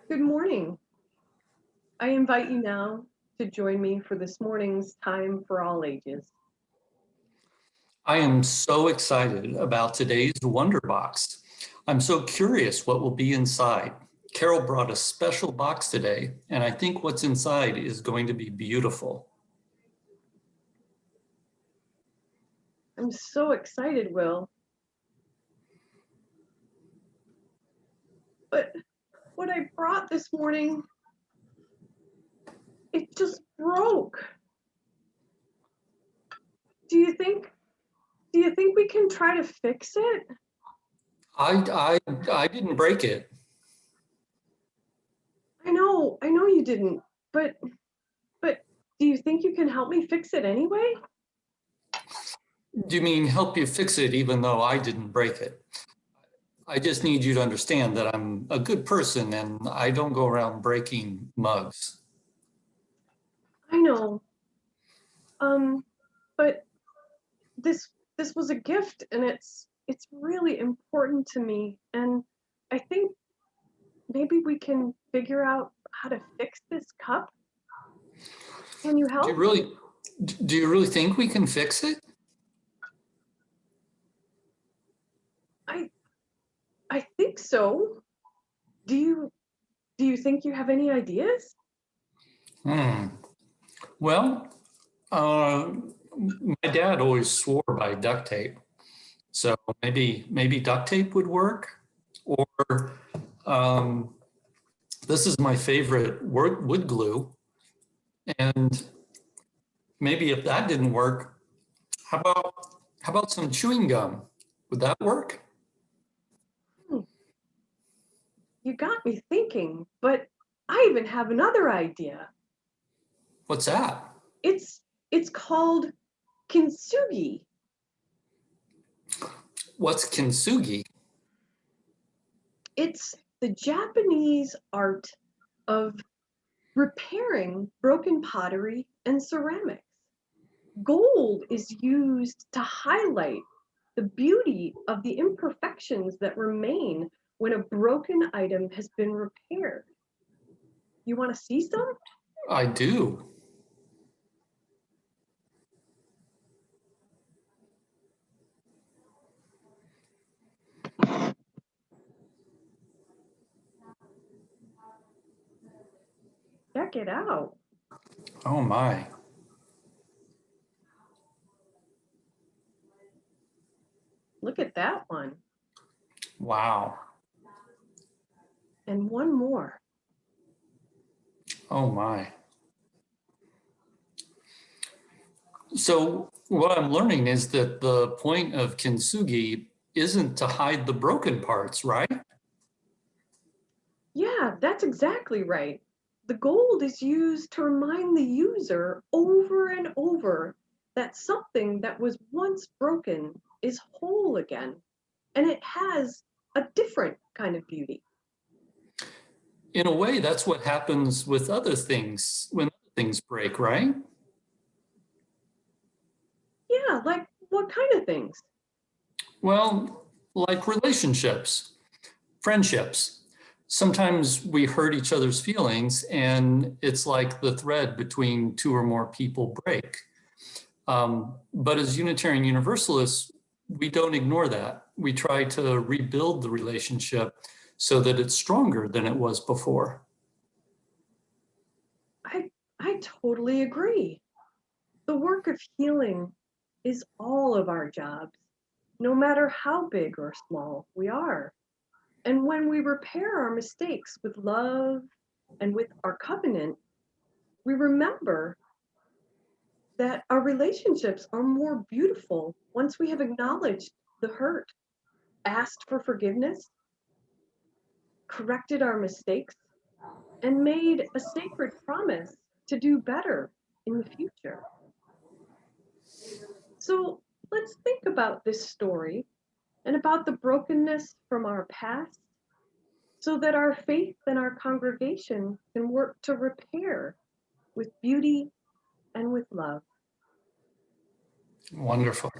Good morning. I invite you now to join me for this morning's Time for All Ages. I am so excited about today's Wonder Box. I'm so curious what will be inside. Carol brought a special box today, and I think what's inside is going to be beautiful. I'm so excited, Will. But what I brought this morning, it just broke. Do you think we can try to fix it? I didn't break it. I know you didn't, but do you think you can help me fix it anyway? Do you mean help you fix it even though I didn't break it? I just need you to understand that I'm a good person and I don't go around breaking mugs. I know. But this was a gift and it's really important to me, and I think maybe we can figure out how to fix this cup. Can you Do you help? really, do you really think we can fix it? I I think so. Do you think you have any ideas? Hmm. Well, uh, my dad always swore by duct tape. So maybe duct tape would work, or um, this is my favorite wood glue. And maybe if that didn't work, how about some chewing gum? Would that work? Hmm, you got me thinking, but I even have another idea. What's that? It's it's called kintsugi. What's kintsugi? It's the Japanese art of repairing broken pottery and ceramics. Gold is used to highlight the beauty of the imperfections that remain when a broken item has been repaired. You want to see some? I do. Check it out. Oh my. Look at that one. Wow. And one more. Oh my. So what I'm learning is that the point of kintsugi isn't to hide the broken parts, right? Yeah, that's exactly right. The gold is used to remind the user over and over that something that was once broken is whole again, and it has a different kind of beauty. In a way, that's what happens with other things when other things break, right? Yeah, like what kind of things? Well, like relationships, friendships. Sometimes we hurt each other's feelings, and it's like the thread between two or more people break. But as Unitarian Universalists, we don't ignore that. We try to rebuild the relationship so that it's stronger than it was before. I I totally agree. The work of healing is all of our jobs, no matter how big or small we are. And when we repair our mistakes with love and with our covenant, we remember that our relationships are more beautiful once we have acknowledged the hurt, asked for forgiveness, corrected our mistakes, and made a sacred promise to do better in the future. So let's think about this story and about the brokenness from our past so that our faith and our congregation can work to repair with beauty and with love. Wonderful.